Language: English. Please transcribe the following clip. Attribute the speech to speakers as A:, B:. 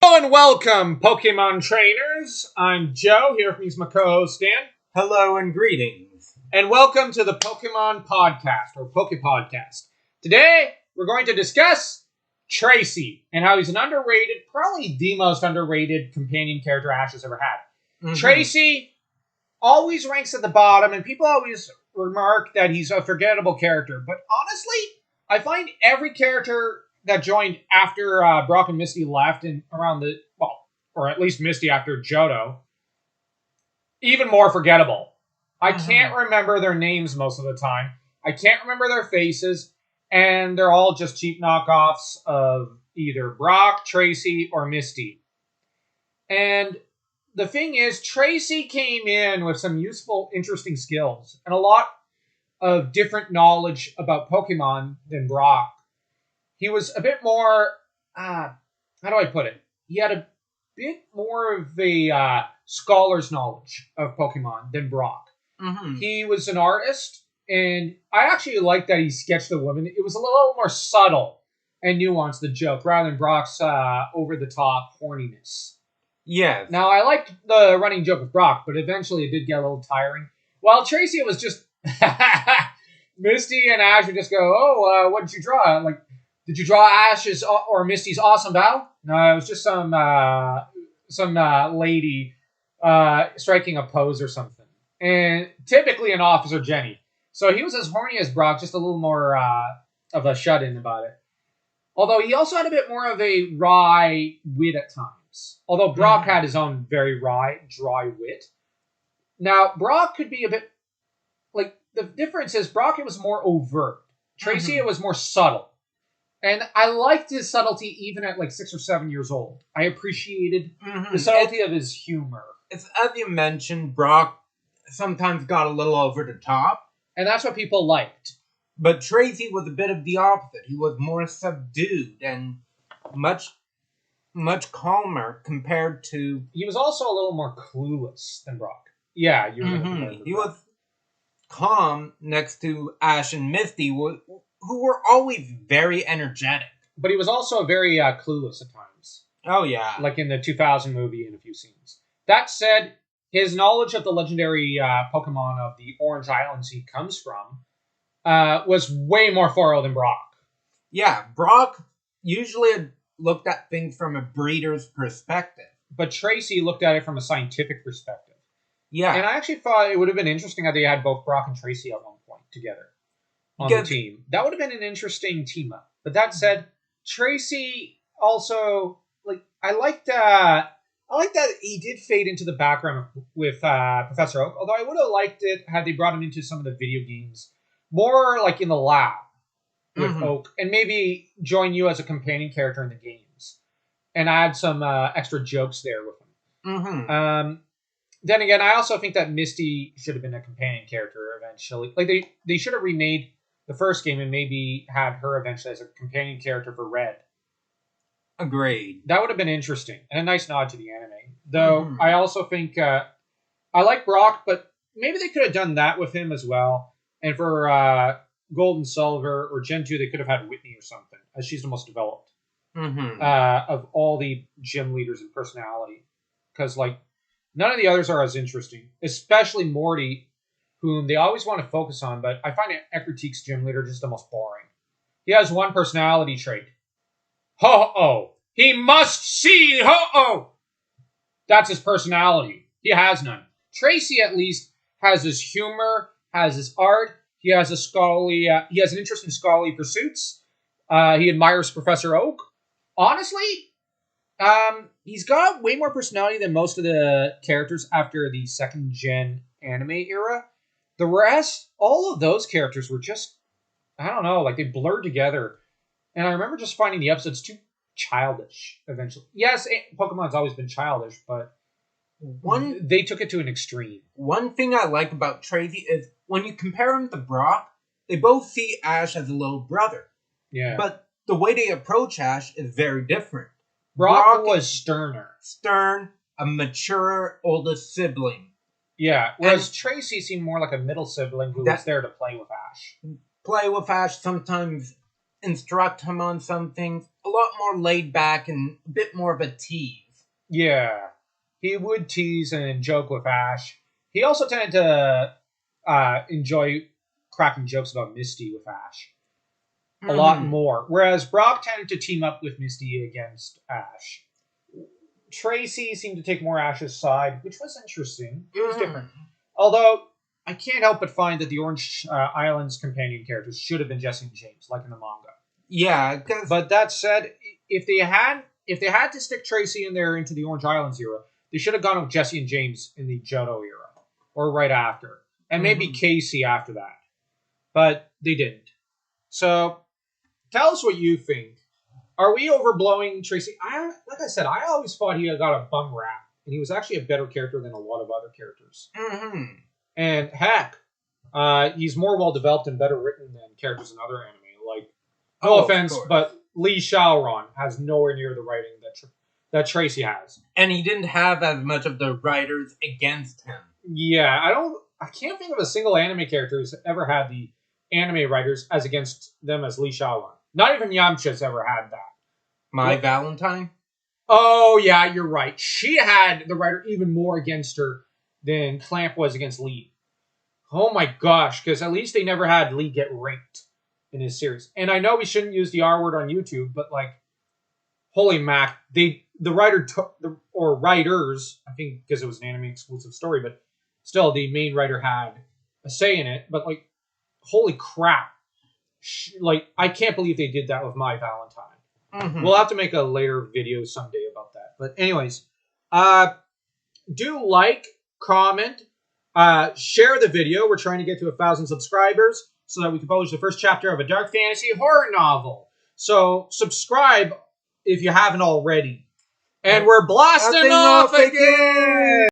A: Hello and welcome, Pokemon trainers. I'm Joe, here with my co-host Dan.
B: Hello and greetings.
A: And welcome to the Pokemon Podcast, or Pokepodcast. Today, we're going to discuss Tracy, and how he's an underrated, probably the most underrated companion character Ash has ever had.
B: Mhm.
A: Tracy always ranks at the bottom, and people always remark that he's a forgettable character. But honestly, I find every character that joined after Brock and Misty left and around or at least Misty after Johto, even more forgettable. I can't remember their names most of the time. I can't remember their faces, and they're all just cheap knockoffs of either Brock, Tracy, or Misty. And the thing is, Tracy came in with some useful, interesting skills and a lot of different knowledge about Pokemon than Brock. He was a bit more, how do I put it? He had a bit more of a scholar's knowledge of Pokemon than Brock.
B: Mhm.
A: He was an artist, and I actually liked that he sketched the woman. It was a little more subtle and nuanced, the joke, rather than Brock's over-the-top horniness.
B: Yes.
A: Now, I liked the running joke with Brock, but eventually it did get a little tiring. While Tracy, it was just Misty and Ash would just go, what did you draw? Like, did you draw Ash's or Misty's awesome bow? No, it was just some lady striking a pose or something. And typically an Officer Jenny. So he was as horny as Brock, just a little more of a shut-in about it. Although he also had a bit more of a wry wit at times. Although Brock had his own very wry, dry wit. Now, Brock could be a bit... Like, the difference is Brock, it was more overt. Tracy, it was more subtle. And I liked his subtlety even at like 6 or 7 years old. I appreciated the subtlety of his humor.
B: It's, as you mentioned, Brock sometimes got a little over the top.
A: And that's what people liked.
B: But Tracy was a bit of the opposite. He was more subdued and much calmer compared to...
A: He was also a little more clueless than Brock. Yeah, you remember.
B: He was calm next to Ash and Misty, who were always very energetic.
A: But he was also very clueless at times.
B: Oh, yeah.
A: Like in the 2000 movie in a few scenes. That said, his knowledge of the legendary Pokemon of the Orange Islands he comes from was way more thorough than Brock.
B: Yeah, Brock usually looked at things from a breeder's perspective.
A: But Tracy looked at it from a scientific perspective.
B: Yeah.
A: And I actually thought it would have been interesting how they had both Brock and Tracy at one point together on the team. That would have been an interesting team up. But that said, Tracy also, like, I liked that he did fade into the background with Professor Oak. Although I would have liked it had they brought him into some of the video games, more like in the lab with Oak, and maybe join you as a companion character in the games, and add some extra jokes there with him. Then again, I also think that Misty should have been a companion character eventually. Like they should have remade the first game and maybe had her eventually as a companion character for Red.
B: Agreed.
A: That would have been interesting and a nice nod to the anime. Though I also think I like Brock, but maybe they could have done that with him as well. And for Gold and Silver or Gen 2, they could have had Whitney or something, as she's the most developed of all the gym leaders in personality. Because like none of the others are as interesting, especially Morty, whom they always want to focus on, but I find Ecrutique's gym leader just the most boring. He has one personality trait. Ho-oh! He must see ho-oh! That's his personality. He has none. Tracy, at least, has his humor, has his art, he has he has an interest in scholarly pursuits. He admires Professor Oak. Honestly, he's got way more personality than most of the characters after the second gen anime era. The rest, all of those characters were just, I don't know, like they blurred together. And I remember just finding the episodes too childish eventually. Yes, Pokemon's always been childish, but they took it to an extreme.
B: One thing I like about Tracy is when you compare him to Brock, they both see Ash as a little brother.
A: Yeah.
B: But the way they approach Ash is very different.
A: Brock was sterner.
B: Stern, a mature older sibling.
A: Yeah, whereas Tracy seemed more like a middle sibling who was there to play with Ash.
B: Play with Ash, sometimes instruct him on some things. A lot more laid back and a bit more of a tease.
A: Yeah. He would tease and joke with Ash. He also tended to enjoy cracking jokes about Misty with Ash a lot more. Whereas Brock tended to team up with Misty against Ash. Tracy seemed to take more Ash's side, which was interesting. It was different. Although, I can't help but find that the Orange Island's companion characters should have been Jesse and James, like in the manga.
B: Yeah,
A: but that said, if they had to stick Tracy in there into the Orange Islands era, they should have gone with Jesse and James in the Johto era, or right after, and maybe Casey after that. But they didn't. So, tell us what you think. Are we overblowing Tracy? Like I said, I always thought he got a bum rap, and he was actually a better character than a lot of other characters. And heck, he's more well developed and better written than characters in other anime. Like, no offense, but Lee Shaoran has nowhere near the writing that Tracy has,
B: and he didn't have as much of the writers against him.
A: Yeah, I can't think of a single anime character who's ever had the anime writers as against them as Lee Shaoran. Not even Yamcha's ever had that.
B: My Valentine?
A: Oh, yeah, you're right. She had the writer even more against her than Clamp was against Lee. Oh my gosh, because at least they never had Lee get raped in his series. And I know we shouldn't use the R word on YouTube, but like, holy mac, the writer took, or writers, I think because it was an anime exclusive story, but still the main writer had a say in it. But like, holy crap. Like, I can't believe they did that with My Valentine. We'll have to make a later video someday about that. But anyways, do like, comment, share the video. We're trying to get to 1,000 subscribers so that we can publish the first chapter of a dark fantasy horror novel. So subscribe if you haven't already. And we're blasting off again!